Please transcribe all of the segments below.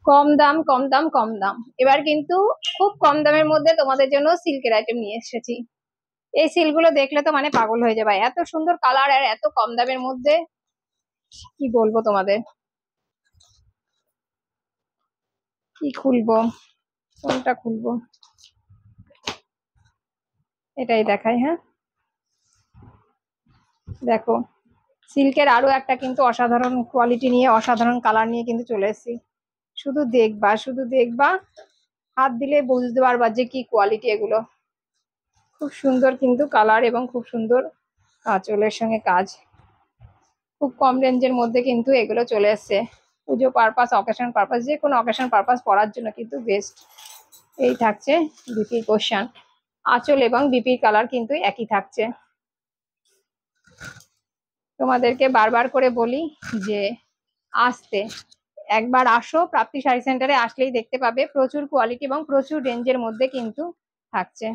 কম দাম, কম দাম, কম দাম। এবার কিন্তু খুব কম দামের মধ্যে তোমাদের জন্য সিল্কের আইটেম নিয়ে এসেছি। এই সিল্কগুলো দেখলে তো মানে পাগল হয়ে যাবে, এত সুন্দর কালার আর এত কম দামের মধ্যে কি বলবো তোমাদের। কি খুলবো, কোনটা খুলবো, এটাই দেখাই। হ্যাঁ, দেখো সিল্কের আরো একটা কিন্তু অসাধারণ কোয়ালিটি নিয়ে, অসাধারণ কালার নিয়ে কিন্তু চলে এসেছি। শুধু দেখবা, শুধু দেখবা, হাত দিলে বুঝতে পারবা যে কি কোয়ালিটি এগুলো। খুব সুন্দর কিন্তু কালার এবং খুব সুন্দর আঁচলের সঙ্গে কাজ। খুব কম রেঞ্জের মধ্যে কিন্তু এগুলো চলে এসছে। পুজো পারপাস, অকেশন পারপাস, যে কোনো অকেশন পারপাস পরার জন্য কিন্তু বেস্ট। এই থাকছে বিপির পোর্শন, আঁচল এবং বিপির কালার কিন্তু একই থাকছে। তোমাদেরকে বারবার করে বলি যে আসতে, একবার আসো প্রাপ্তি শাড়ি সেন্টারে, আসলেই দেখতে পাবে প্রচুর কোয়ালিটি এবং প্রচুর রেঞ্জের মধ্যে কিন্তু থাকছে।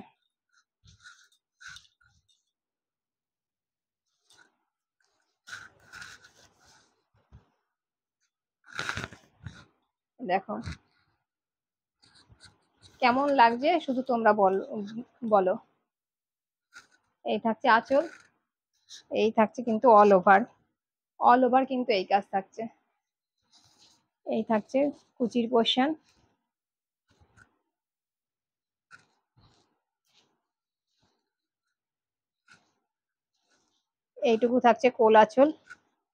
দেখো কেমন লাগছে শুধু তোমরা বলো। এই থাকছে আঁচল, এই থাকছে কিন্তু অল ওভার, অল ওভার কিন্তু এই কাজ থাকছে। এই থাকছে কুচির পোর্শন, এইটুকু থাকছে কোল আঁচল,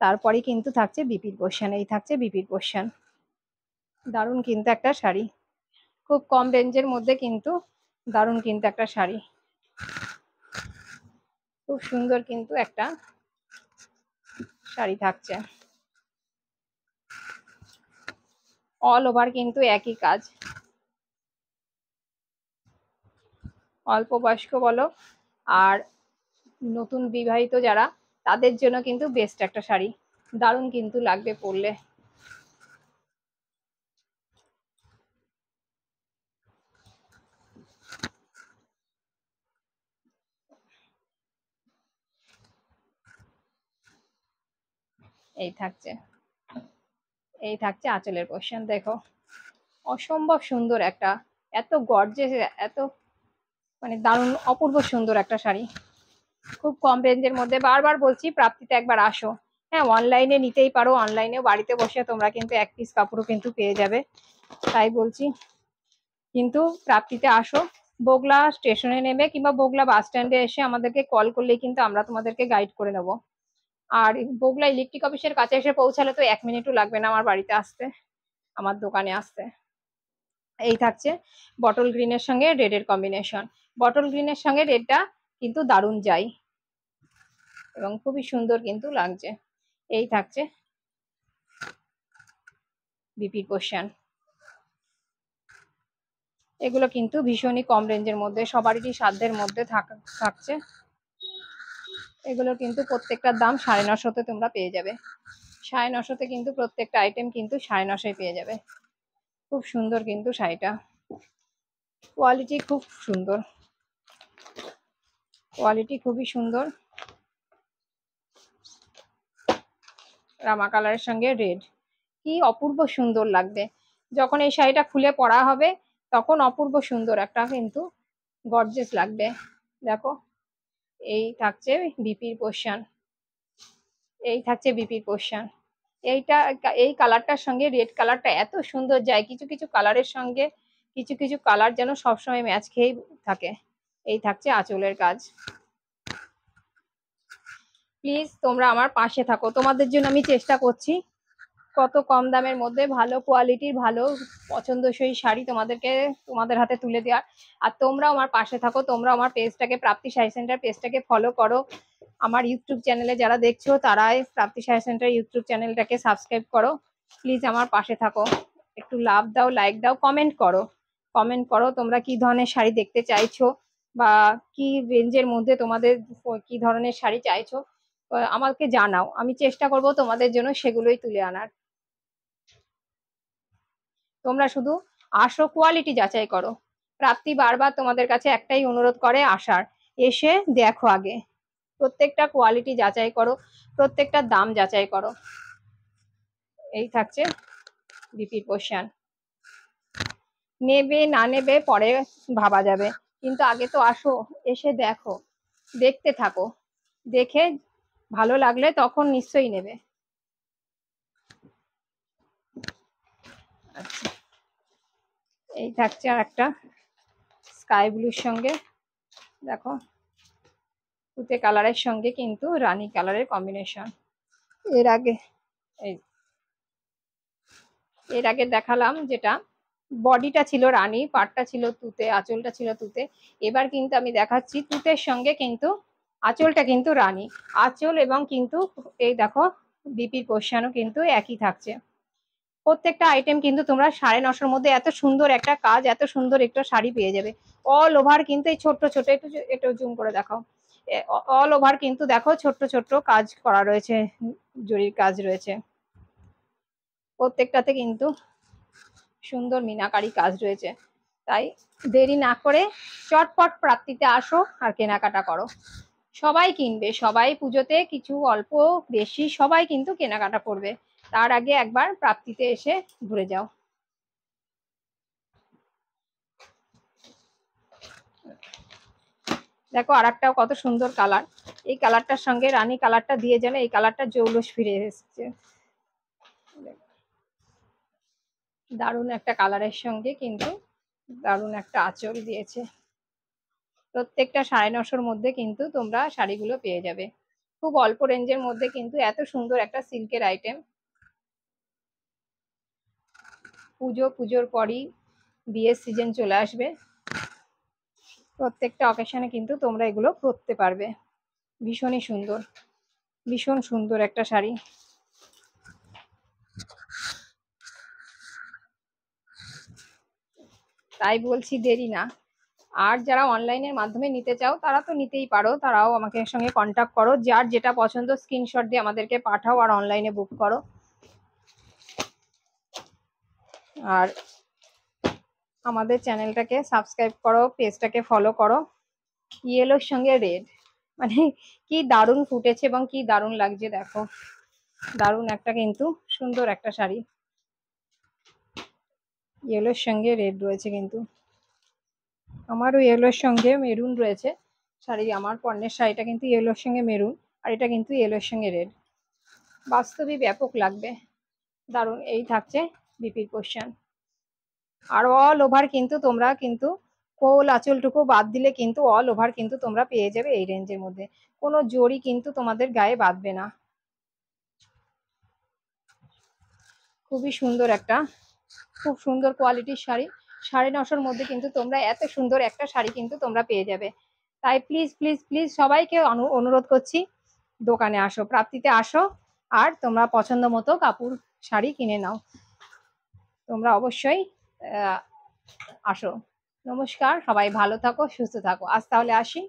তারপরে কিন্তু থাকছে বিপির পোর্শন। এই থাকছে বিপির পোর্শন। দারুণ কিন্তু একটা শাড়ি, খুব কম রেঞ্জের মধ্যে কিন্তু দারুণ কিন্তু একটা শাড়ি। খুব সুন্দর কিন্তু একটা শাড়ি থাকছে, অল ওভার কিন্তু একই কাজ। অল্প বয়স্ক বলো আর নতুন বিবাহিত যারা, তাদের জন্য কিন্তু বেস্ট একটা শাড়ি, দারুণ কিন্তু লাগবে পরলে। এই থাকছে, এই থাকছে আঁচলের পোর্শন। দেখো অসম্ভব সুন্দর একটা, এত গর্জেস, এত মানে দারুণ অপূর্ব সুন্দর একটা শাড়ি, খুব কম রেঞ্জের মধ্যে। বারবার বলছি প্রাপ্তিতে একবার আসো। হ্যাঁ, অনলাইনে নিতেই পারো, অনলাইনেও বাড়িতে বসে তোমরা কিন্তু এক পিস কাপড়ও কিন্তু পেয়ে যাবে, তাই বলছি কিন্তু প্রাপ্তিতে আসো। বগলা স্টেশনে নেমে কিংবা বগলা বাস স্ট্যান্ডে এসে আমাদেরকে কল করলেই কিন্তু আমরা তোমাদেরকে গাইড করে নেবো। আর বগলা ইলেকট্রিক অফিসের কাছে এসে পৌঁছালে তো 1 মিনিটও লাগবে না আমার বাড়িতে আসতে, আমার দোকানে আসতে। এই থাকছে বটল গ্রিনের সঙ্গে রেডের কম্বিনেশন, বটল গ্রিনের সঙ্গে রেডটা কিন্তু দারুণ যায় এবং খুবই সুন্দর কিন্তু লাগছে। এই থাকছে বিপির পোর্শন। এগুলো কিন্তু ভীষণই কম রেঞ্জের মধ্যে, সবারই সাধ্যের মধ্যে থাকছে। এগুলো কিন্তু প্রত্যেকটার দাম 950 তোমরা পেয়ে যাবে, 950 কিন্তু প্রত্যেকটা আইটেম কিন্তু 950 পেয়ে যাবে। খুব সুন্দর কিন্তু শাড়িটা, কোয়ালিটি খুব সুন্দর, কোয়ালিটি খুবই সুন্দর। রামা কালারের সঙ্গে রেড, কি অপূর্ব সুন্দর লাগবে যখন এই শাড়িটা খুলে পরা হবে, তখন অপূর্ব সুন্দর একটা কিন্তু গর্জেস লাগবে। দেখো এই থাকছে বিপির পোর্শন, এই থাকছে বিপির পোর্শন। এইটা, এই কালারটার সঙ্গে রেড কালারটা এত সুন্দর যায়, কিছু কিছু কালারের সঙ্গে কিছু কিছু কালার যেন সবসময় ম্যাচ খেয়েই থাকে। এই থাকছে আঁচলের কাজ। প্লিজ তোমরা আমার পাশে থাকো, তোমাদের জন্য আমি চেষ্টা করছি কত কম দামের মধ্যে ভালো কোয়ালিটির, ভালো পছন্দসই শাড়ি তোমাদেরকে, তোমাদের হাতে তুলে দেওয়ার। আর তোমরাও আমার পাশে থাকো, তোমরা আমার পেজটাকে, প্রাপ্তি শাড়ি সেন্টার পেজটাকে ফলো করো। আমার ইউটিউব চ্যানেলে যারা দেখছো তারাই প্রাপ্তি শাড়ি সেন্টার ইউটিউব চ্যানেলটাকে সাবস্ক্রাইব করো। প্লিজ আমার পাশে থাকো, একটু লাভ দাও, লাইক দাও, কমেন্ট করো। কমেন্ট করো তোমরা কি ধরনের শাড়ি দেখতে চাইছো বা কি রেঞ্জের মধ্যে তোমাদের কি ধরনের শাড়ি চাইছো, আমাকে জানাও, আমি চেষ্টা করব তোমাদের জন্য সেগুলোই তুলে আনার। তোমরা শুধু আসো, কোয়ালিটি যাচাই করো। প্রাপ্তি বারবার তোমাদের কাছে একটাই অনুরোধ করে আসার, এসে দেখো আগে, প্রত্যেকটা কোয়ালিটি যাচাই করো, প্রত্যেকটা দাম যাচাই করো। এই থাকছে বিপির পোর্শন। নেবে না নেবে পরে ভাবা যাবে, কিন্তু আগে তো আসো, এসে দেখো, দেখতে থাকো, দেখে ভালো লাগলে তখন নিশ্চয়ই নেবে। আচ্ছা, এই থাকছে আর একটা স্কাই ব্লুর সঙ্গে, দেখো তুতে কালারের সঙ্গে কিন্তু রানী কালারের কম্বিনেশন। এর আগে এই এর আগে দেখালাম যেটা বডিটা ছিল রানী, পাটটা ছিল তুতে, আঁচলটা ছিল তুতে। এবার কিন্তু আমি দেখাচ্ছি তুতের সঙ্গে কিন্তু আঁচলটা কিন্তু রানী, আঁচল এবং কিন্তু এই দেখো বিপির পোর্শনও কিন্তু একই থাকছে। প্রত্যেকটা আইটেম কিন্তু তোমরা 950 মধ্যে এত সুন্দর একটা কাজ, এত সুন্দর একটা শাড়ি পেয়ে যাবে। অল ওভার কিন্তু এই ছোট্ট ছোট, একটু একটু জুম করে দেখাও, অল ওভার কিন্তু দেখো ছোট্ট ছোট্ট কাজ করা রয়েছে, জরির কাজ রয়েছে প্রত্যেকটাতে কিন্তু সুন্দর মিনাকারি কাজ রয়েছে। তাই দেরি না করে চটপট প্রাপ্তিতে আসো আর কেনাকাটা করো। সবাই কিনবে, সবাই পুজোতে কিছু অল্প বেশি সবাই কিন্তু কেনাকাটা করবে, তার আগে একবার প্রাপ্তিতে এসে ঘুরে যাও। দেখো আর একটাও কত সুন্দর কালার, এই কালারটার সঙ্গে রানী কালারটা দিয়ে যেন এই কালারটা জৌলুস ফিরে এসছে। দারুণ একটা কালারের সঙ্গে কিন্তু দারুণ একটা আঁচল দিয়েছে। প্রত্যেকটা 950 মধ্যে কিন্তু তোমরা শাড়িগুলো পেয়ে যাবে, খুব অল্প রেঞ্জের মধ্যে কিন্তু এত সুন্দর একটা সিল্কের আইটেম। পুজোর পরই বিয়ের সিজন চলে আসবে, প্রত্যেকটা অকেশনে কিন্তু তোমরা এগুলো পরতে পারবে। ভীষণই সুন্দর, ভীষণ সুন্দর একটা শাড়ি। তাই বলছি দেরি না। আর যারা অনলাইনের মাধ্যমে নিতে চাও তারা তো নিতেই পারো, তারাও আমাকে সঙ্গে কন্ট্যাক্ট করো, যার যেটা পছন্দ স্ক্রিনশট দিয়ে আমাদেরকে পাঠাও আর অনলাইনে বুক করো। আর আমাদের চ্যানেলটাকে সাবস্ক্রাইব করো, পেজটাকে ফলো করো। ইয়েলোর সঙ্গে রেড, মানে কি দারুণ ফুটেছে এবং কি দারুণ লাগছে দেখো, দারুণ একটা কিন্তু সুন্দর একটা শাড়ি। ইয়েলোর সঙ্গে রেড রয়েছে কিন্তু, আমারও ইয়েলোর সঙ্গে মেরুন রয়েছে শাড়ি, আমার পণ্যের শাড়িটা কিন্তু ইয়েলোর সঙ্গে মেরুন, আর এটা কিন্তু ইয়েলোর সঙ্গে রেড, বাস্তবই ব্যাপক লাগবে, দারুণ। এই থাকছে বিপির পোর্শন, আর অল ওভার কিন্তু তোমরা কিন্তু কোল আঁচলটুকু বাদ দিলে কিন্তু অল ওভার কিন্তু তোমরা পেয়ে যাবে এই রেঞ্জের মধ্যে, কোনো জরি কিন্তু তোমাদের গায়ে বাঁধবে না। খুবই সুন্দর একটা, খুব সুন্দর কোয়ালিটির শাড়ি, 950 মধ্যে কিন্তু তোমরা এত সুন্দর একটা শাড়ি কিন্তু তোমরা পেয়ে যাবে। তাই প্লিজ প্লিজ প্লিজ সবাইকে অনুরোধ করছি, দোকানে আসো, প্রাপ্তিতে আসো, আর তোমরা পছন্দ মতো কাপড় শাড়ি কিনে নাও। তোমরা অবশ্যই আসো। নমস্কার, সবাই ভালো থাকো, সুস্থ থাকো, আজ তাহলে আসি।